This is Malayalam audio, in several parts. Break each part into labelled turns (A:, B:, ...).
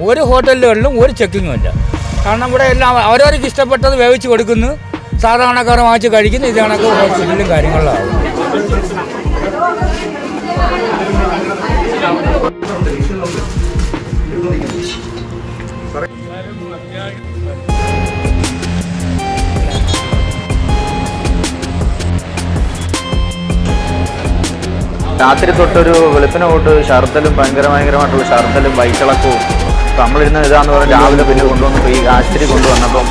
A: ഒരു ഹോട്ടലുകളിലും ഒരു ചെക്കിങ്ങും ഇല്ല. കാരണം ഇവിടെ എല്ലാം അവരവർക്ക് ഇഷ്ടപ്പെട്ടത് വേവിച്ച് കൊടുക്കുന്നു, സാധാരണക്കാർ വാങ്ങിച്ച് കഴിക്കുന്നു. ഇത് കണക്ക് ഹോസ്പിറ്റലിലും കാര്യങ്ങളിലാവും.
B: രാത്രി തൊട്ടൊരു വെളുപ്പിനെ തൊട്ട് ഛർദ്ദലും ഭയങ്കരമായിട്ടുള്ള ഛർദ്ദലും വയറ്റിളക്കവും നമ്മളിരുന്ന് ഇതാന്ന് പറഞ്ഞാൽ രാവിലെ പിന്നെ കൊണ്ടുവന്നപ്പോൾ ഈ ആശുപത്രി കൊണ്ടുവന്നപ്പം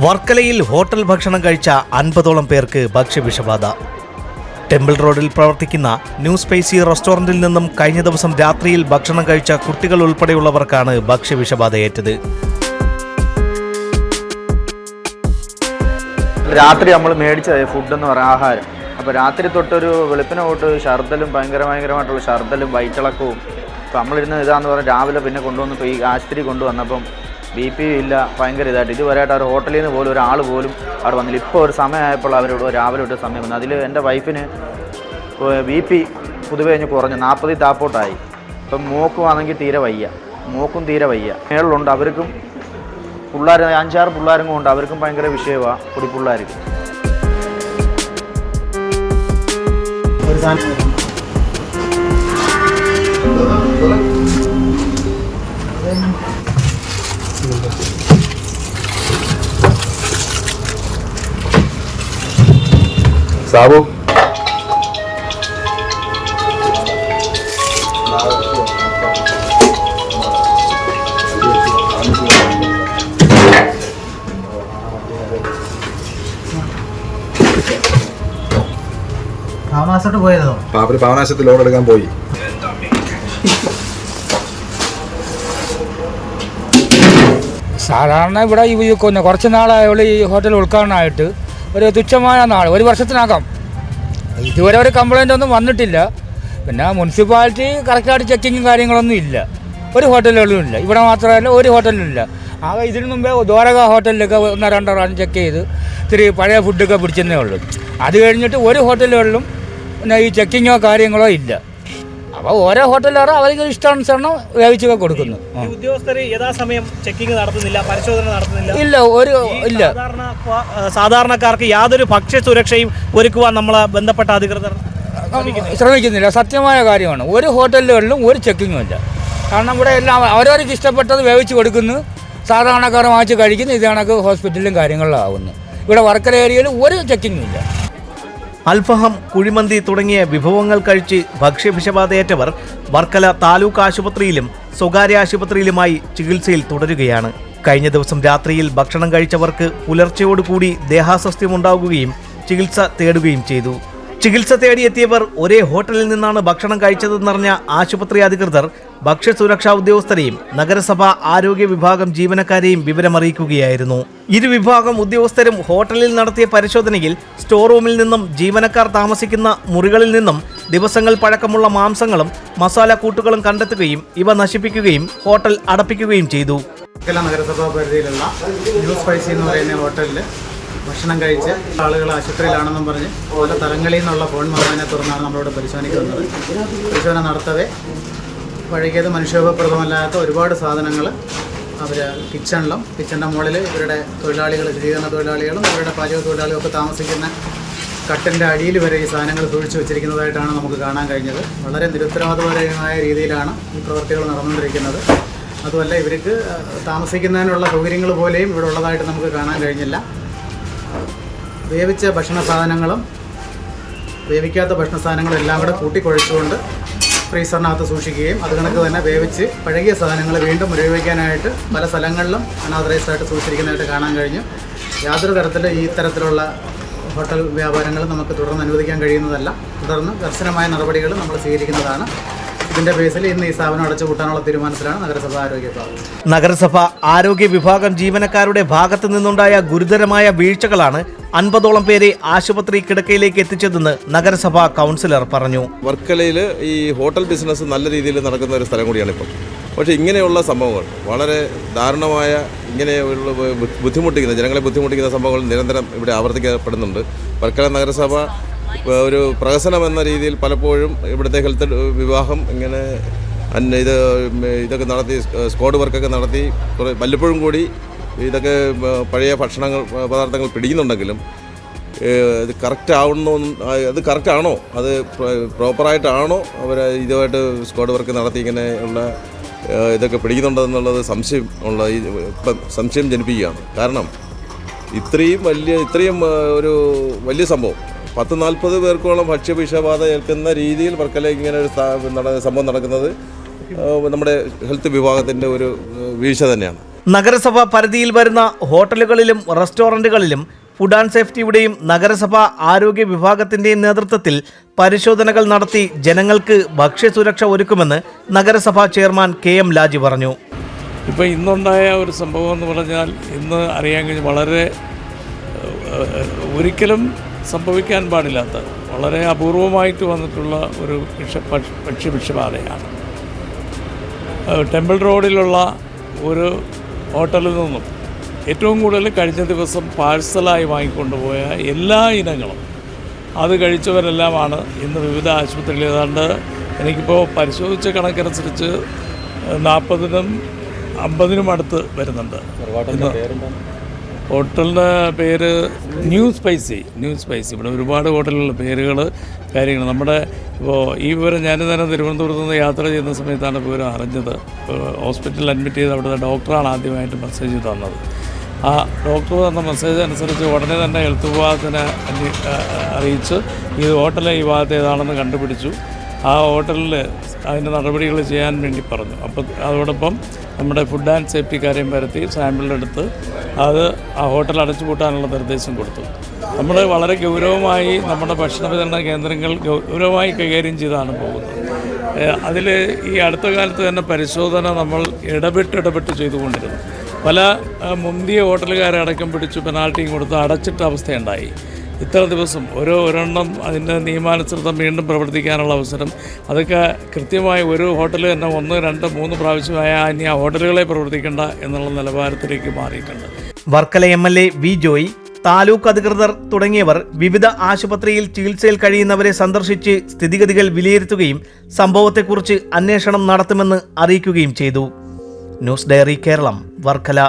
C: വർക്കലയിൽ ഹോട്ടൽ ഭക്ഷണം കഴിച്ച 50ഓളം പേർക്ക് ഭക്ഷ്യവിഷബാധ. ടെമ്പിൾ റോഡിൽ പ്രവർത്തിക്കുന്ന ന്യൂ സ്പൈസി റെസ്റ്റോറന്റിൽ നിന്നും കഴിഞ്ഞ ദിവസം രാത്രിയിൽ ഭക്ഷണം കഴിച്ച കുട്ടികൾ ഉൾപ്പെടെയുള്ളവർക്കാണ് ഭക്ഷ്യവിഷബാധയേറ്റത്.
B: രാത്രി നമ്മൾ മേടിച്ച ഫുഡെന്ന് പറയാം, ആഹാരം. അപ്പോൾ രാത്രി തൊട്ടൊരു വെളുപ്പിനെ തൊട്ട് ഛർദ്ദലും ഭയങ്കരമായിട്ടുള്ള ഛർദ്ദലും വയറ്റിളക്കവും നമ്മളിരുന്ന് ഇതാന്ന് പറഞ്ഞാൽ രാവിലെ പിന്നെ കൊണ്ടുവന്നപ്പോൾ ഈ ആശുപത്രി കൊണ്ടുവന്നപ്പം BP ഇല്ല, ഭയങ്കര ഇതായിട്ട് ഇതുവരെയായിട്ട് അവർ ഹോട്ടലിൽ നിന്ന് പോലും ഒരാൾ പോലും അവിടെ വന്നില്ല. ഇപ്പോൾ ഒരു സമയമായപ്പോൾ അവരോട് രാവിലെ ഒരു സമയം വന്നു. അതിൽ എൻ്റെ വൈഫിന് BP പൊതുവെ കഴിഞ്ഞ് കുറഞ്ഞു 40 താപ്പോട്ടായി. ഇപ്പം മോക്കുവാണെങ്കിൽ തീരെ വയ്യ, മോക്കും തീരെ വയ്യ. മേളിലുണ്ട് അവർക്കും പിള്ളേർ 5-6 പിള്ളേരും കൊണ്ട് അവർക്കും ഭയങ്കര വിഷയമാണ് പൊടിപ്പിള്ളേർക്ക്.
D: സാബു
E: പോയതോ?
D: പാവനാശത്ത് ലോൺ എടുക്കാൻ പോയി.
A: സാധാരണ ഇവിടെ ഈ കുറച്ച് നാളായുള്ള ഈ ഹോട്ടൽ ഉദ്ഘാടനമായിട്ട് ഒരു തുച്ഛമായ നാൾ, ഒരു വർഷത്തിനകം ഇതുവരെ ഒരു കംപ്ലൈൻ്റ് ഒന്നും വന്നിട്ടില്ല. പിന്നെ മുനിസിപ്പാലിറ്റി കറക്റ്റായിട്ട് ചെക്കിങ്ങും കാര്യങ്ങളൊന്നും ഇല്ല, ഒരു ഹോട്ടലുകളിലും ഇല്ല. ഇവിടെ മാത്രമല്ല ഒരു ഹോട്ടലിലും ഇല്ല. ആകെ ഇതിനു മുമ്പേ ദ്വാരക ഹോട്ടലിലൊക്കെ 1-2 പ്രാവശ്യം ചെക്ക് ചെയ്ത് ഇത്തിരി പഴയ ഫുഡൊക്കെ പിടിച്ചെന്നേ ഉള്ളൂ. അത് കഴിഞ്ഞിട്ട് ഒരു ഹോട്ടലുകളിലും പിന്നെ ഈ ചെക്കിങ്ങോ കാര്യങ്ങളോ ഇല്ല. അപ്പോൾ ഓരോ ഹോട്ടലുകാരും അവർക്ക് ഇഷ്ടാനുസരണം വേവിച്ചൊക്കെ കൊടുക്കുന്നു.
E: ഉദ്യോഗസ്ഥർ യഥാസമയം ചെക്കിംഗ് നടത്തുന്നില്ല, പരിശോധന നടത്തുന്നില്ല.
A: ഇല്ല.
E: സാധാരണക്കാർക്ക് യാതൊരു ഭക്ഷ്യ സുരക്ഷയും ഒരുക്കുവാൻ നമ്മളെ ബന്ധപ്പെട്ട അധികൃതർ
A: ശ്രമിക്കുന്നില്ല. സത്യമായ കാര്യമാണ്. ഒരു ഹോട്ടലുകളിലും ഒരു ചെക്കിങ്ങും ഇല്ല. കാരണം ഇവിടെ എല്ലാം അവരവർക്ക് ഇഷ്ടപ്പെട്ടത് വേവിച്ച് കൊടുക്കുന്നു, സാധാരണക്കാർ വാങ്ങിച്ച് കഴിക്കുന്നു. ഇത് കണക്ക് ഹോസ്പിറ്റലിലും കാര്യങ്ങളിലാവുന്നു. ഇവിടെ വർക്കല ഏരിയയിൽ ഒരു ചെക്കിങ്ങും ഇല്ല.
C: അൽഫഹം, കുഴിമന്തി തുടങ്ങിയ വിഭവങ്ങൾ കഴിച്ച് ഭക്ഷ്യവിഷബാധയേറ്റവർ വർക്കല താലൂക്ക് ആശുപത്രിയിലും സ്വകാര്യ ആശുപത്രിയിലുമായി ചികിത്സയിൽ തുടരുകയാണ്. കഴിഞ്ഞ ദിവസം രാത്രിയിൽ ഭക്ഷണം കഴിച്ചവർക്ക് പുലർച്ചയോടുകൂടി ദേഹാസ്വസ്ഥ്യമുണ്ടാകുകയും ചികിത്സ തേടുകയും ചെയ്തു. ചികിത്സ തേടിയെത്തിയവർ ഒരേ ഹോട്ടലിൽ നിന്നാണ് ഭക്ഷണം കഴിച്ചതെന്നറിഞ്ഞ ആശുപത്രി അധികൃതർ ഭക്ഷ്യസുരക്ഷാ ഉദ്യോഗസ്ഥരെയും നഗരസഭാ ആരോഗ്യ വിഭാഗം ജീവനക്കാരെയും വിവരമറിയിക്കുകയായിരുന്നു. ഇരുവിഭാഗം ഉദ്യോഗസ്ഥരും ഹോട്ടലിൽ നടത്തിയ പരിശോധനയിൽ സ്റ്റോർ റൂമിൽ നിന്നും ജീവനക്കാർ താമസിക്കുന്ന മുറികളിൽ നിന്നും ദിവസങ്ങൾ പഴക്കമുള്ള മാംസങ്ങളും മസാല കൂട്ടുകളും കണ്ടെത്തുകയും ഇവ നശിപ്പിക്കുകയും ഹോട്ടൽ അടപ്പിക്കുകയും ചെയ്തു.
F: നഗരസഭാ പരിധിയിലുള്ള ന്യൂ സ്പൈസി എന്ന് പറയുന്ന ഹോട്ടലിൽ ഭക്ഷണം കഴിച്ച് ആളുകൾ ആശുപത്രിയിലാണെന്നും പറഞ്ഞ് പല തലങ്ങളിൽ നിന്നുള്ള ഫോൺ വന്നതിനെ തുടർന്നാണ് നമ്മളോട് പരിശോധിക്കുന്നത്. പരിശോധന നടത്തവേ പഴകിയത് മനുഷ്യോപപ്രദമല്ലാത്ത ഒരുപാട് സാധനങ്ങൾ അവർ കിച്ചണിൻ്റെ മുകളിൽ ഇവരുടെ തൊഴിലാളികൾ, ശുചീകരണ തൊഴിലാളികളും ഇവരുടെ പാചക തൊഴിലാളികളും ഒക്കെ താമസിക്കുന്ന കട്ടിൻ്റെ അടിയിൽ വരെ ഈ സാധനങ്ങൾ സൂക്ഷിച്ചു വെച്ചിരിക്കുന്നതായിട്ടാണ് നമുക്ക് കാണാൻ കഴിഞ്ഞത്. വളരെ നിരുത്തരവാദപരമായ രീതിയിലാണ് ഈ പ്രവൃത്തികൾ നടന്നുകൊണ്ടിരിക്കുന്നത്. അതുമല്ല, ഇവർക്ക് താമസിക്കുന്നതിനുള്ള സൗകര്യങ്ങൾ പോലെയും ഇവിടെ ഉള്ളതായിട്ട് നമുക്ക് കാണാൻ കഴിഞ്ഞില്ല. വേവിച്ച ഭക്ഷണ സാധനങ്ങളും വേവിക്കാത്ത ഭക്ഷണ സാധനങ്ങളും എല്ലാം കൂടെ കൂട്ടിക്കുഴച്ചുകൊണ്ട് ഫ്രീസറിനകത്ത് സൂക്ഷിക്കുകയും അത് കണക്ക് തന്നെ വേവിച്ച് പഴകിയ സാധനങ്ങൾ വീണ്ടും ഉപയോഗിക്കാനായിട്ട് പല സ്ഥലങ്ങളിലും അനാഥറൈസ്ഡായിട്ട് സൂക്ഷിച്ചിരിക്കുന്നതായിട്ട് കാണാൻ കഴിഞ്ഞു. യാതൊരു തരത്തിൽ ഈ തരത്തിലുള്ള ഹോട്ടൽ വ്യാപാരങ്ങൾ നമുക്ക് തുടർന്ന് അനുവദിക്കാൻ കഴിയുന്നതല്ല. തുടർന്ന് കർശനമായ നടപടികൾ നമ്മൾ സ്വീകരിക്കുന്നതാണ്. ഇതിൻ്റെ ബേസിൽ ഇന്ന് ഈ സ്ഥാപനം അടച്ചുപൂട്ടാനുള്ള തീരുമാനത്തിലാണ് നഗരസഭ ആരോഗ്യ വിഭാഗം.
C: നഗരസഭ ആരോഗ്യ വിഭാഗം ജീവനക്കാരുടെ ഭാഗത്തു നിന്നുണ്ടായ ഗുരുതരമായ വീഴ്ചകളാണ് 50ഓളം പേരെ ആശുപത്രി കിടക്കയിലേക്ക് എത്തിച്ചതെന്ന് നഗരസഭാ കൗൺസിലർ പറഞ്ഞു.
G: വർക്കലയിൽ ഈ ഹോട്ടൽ ബിസിനസ് നല്ല രീതിയിൽ നടക്കുന്ന ഒരു സ്ഥലം കൂടിയാണ് ഇപ്പം. പക്ഷേ ഇങ്ങനെയുള്ള സംഭവങ്ങൾ വളരെ ദാരുണമായ ഇങ്ങനെയുള്ള ബുദ്ധിമുട്ടിക്കുന്ന ജനങ്ങളെ ബുദ്ധിമുട്ടിക്കുന്ന സംഭവങ്ങൾ നിരന്തരം ഇവിടെ ആവർത്തിക്കപ്പെടുന്നുണ്ട്. വർക്കല നഗരസഭ ഒരു പ്രഹസനം എന്ന രീതിയിൽ പലപ്പോഴും ഇവിടുത്തെ ഹെൽത്ത് വിഭാഗം ഇങ്ങനെ ഇതൊക്കെ നടത്തി സ്ക്വാഡ് വർക്കൊക്കെ നടത്തി വല്ലപ്പോഴും കൂടി ഇതൊക്കെ പഴയ പദാർത്ഥങ്ങൾ പിടിക്കുന്നുണ്ടെങ്കിലും ഇത് കറക്റ്റാണോ അത് പ്രോപ്പറായിട്ടാണോ അവർ ഇതുമായിട്ട് സ്ക്വാഡ് വർക്ക് നടത്തി ഇങ്ങനെയുള്ള ഇതൊക്കെ പിടിക്കുന്നുണ്ടെന്നുള്ളത് സംശയം ജനിപ്പിക്കുകയാണ്. കാരണം ഇത്രയും ഒരു വലിയ സംഭവം 10-40 പേർക്കോളം ഭക്ഷ്യവിഷബാധ ഏൽക്കുന്ന രീതിയിൽ വർക്കല ഇങ്ങനെ ഒരു സംഭവം നടക്കുന്നത് നമ്മുടെ ഹെൽത്ത് വിഭാഗത്തിൻ്റെ ഒരു വീഴ്ച തന്നെയാണ്.
C: നഗരസഭ പരിധിയിൽ വരുന്ന ഹോട്ടലുകളിലും റെസ്റ്റോറൻറ്റുകളിലും ഫുഡ് ആൻഡ് സേഫ്റ്റിയുടെയും നഗരസഭ ആരോഗ്യ വിഭാഗത്തിൻ്റെയും നേതൃത്വത്തിൽ പരിശോധനകൾ നടത്തി ജനങ്ങൾക്ക് ഭക്ഷ്യസുരക്ഷ ഒരുക്കുമെന്ന് നഗരസഭാ ചെയർമാൻ KM ലാജി പറഞ്ഞു.
H: ഇപ്പോൾ ഇന്നുണ്ടായ ഒരു സംഭവം എന്ന് പറഞ്ഞാൽ ഇന്ന് അറിയാൻ കഴിഞ്ഞ് വളരെ ഒരിക്കലും സംഭവിക്കാൻ പാടില്ലാത്ത വളരെ അപൂർവമായിട്ട് വന്നിട്ടുള്ള ഒരു ഭക്ഷ്യവിഷബാധയാണ്. ടെമ്പിൾ റോഡിലുള്ള ഒരു ഹോട്ടലിൽ നിന്നും ഏറ്റവും കൂടുതൽ കഴിഞ്ഞ ദിവസം പാഴ്സലായി വാങ്ങിക്കൊണ്ടുപോയ എല്ലാ ഇനങ്ങളും അത് കഴിച്ചവരെല്ലാമാണ് ഇന്ന് വിവിധ ആശുപത്രിയിൽ ഏതാണ്ട് എനിക്കിപ്പോൾ പരിശോധിച്ച കണക്കനുസരിച്ച് 40-നും 50-നും അടുത്ത് വരുന്നുണ്ട്. ഹോട്ടലിൻ്റെ പേര് ന്യൂ സ്പൈസി. ഇവിടെ ഒരുപാട് ഹോട്ടലുകളുടെ പേരുകൾ കാര്യങ്ങൾ നമ്മുടെ ഇപ്പോൾ ഈ വിവരം ഞാൻ തന്നെ തിരുവനന്തപുരത്ത് നിന്ന് യാത്ര ചെയ്യുന്ന സമയത്താണ് വിവരം അറിഞ്ഞത്. ഹോസ്പിറ്റലിൽ അഡ്മിറ്റ് ചെയ്ത് അവിടുത്തെ ഡോക്ടറാണ് ആദ്യമായിട്ട് മെസ്സേജ് തന്നത്. ആ ഡോക്ടർ തന്ന മെസ്സേജ് അനുസരിച്ച് ഉടനെ തന്നെ ഹെൽത്ത് വിഭാഗത്തിനെ അറിയിച്ച് ഈ ഹോട്ടൽ ഈ ഭാഗത്ത് ഏതാണെന്ന് കണ്ടുപിടിച്ചു. ആ ഹോട്ടലിൽ അതിൻ്റെ നടപടികൾ ചെയ്യാൻ വേണ്ടി പറഞ്ഞു. അപ്പോൾ അതോടൊപ്പം നമ്മുടെ ഫുഡ് ആൻഡ് സേഫ്റ്റിക്കാരെയും വരുത്തി സാമ്പിളെടുത്ത് അത് ആ ഹോട്ടൽ അടച്ചുപൂട്ടാനുള്ള നിർദ്ദേശം കൊടുത്തു. നമ്മൾ വളരെ ഗൗരവമായി നമ്മുടെ ഭക്ഷണ വിതരണ കേന്ദ്രങ്ങൾ ഗൗരവമായി കൈകാര്യം ചെയ്താണ് പോകുന്നത്. അതിൽ ഈ അടുത്ത കാലത്ത് തന്നെ പരിശോധന നമ്മൾ ഇടപെട്ട് ചെയ്തുകൊണ്ടിരുന്നു. പല മുന്തിയ ഹോട്ടലുകാരെ അടക്കം പിടിച്ചു പെനാൽറ്റിയും കൊടുത്ത് അടച്ചിട്ട അവസ്ഥയുണ്ടായി. ഇത്ര ദിവസം ഒരെണ്ണം അതിൻ്റെ നിയമാനുസൃതം വീണ്ടും പ്രവർത്തിക്കാനുള്ള അവസരം അതൊക്കെ കൃത്യമായി ഒരു ഹോട്ടൽ തന്നെ 1, 2, 3 പ്രാവശ്യമായ ഇനി ആ ഹോട്ടലുകളെ പ്രവർത്തിക്കേണ്ട എന്നുള്ള നിലവാരത്തിലേക്ക് മാറിയിട്ടുണ്ട്.
C: വർക്കല MLA വി ജോയ്, താലൂക്ക് അധികൃതർ തുടങ്ങിയവർ വിവിധ ആശുപത്രിയിൽ ചികിത്സയിൽ കഴിയുന്നവരെ സന്ദർശിച്ച് സ്ഥിതിഗതികൾ വിലയിരുത്തുകയും സംഭവത്തെക്കുറിച്ച് അന്വേഷണം നടത്തുമെന്ന് അറിയിക്കുകയും ചെയ്തു. News diary Keralam, Varkala.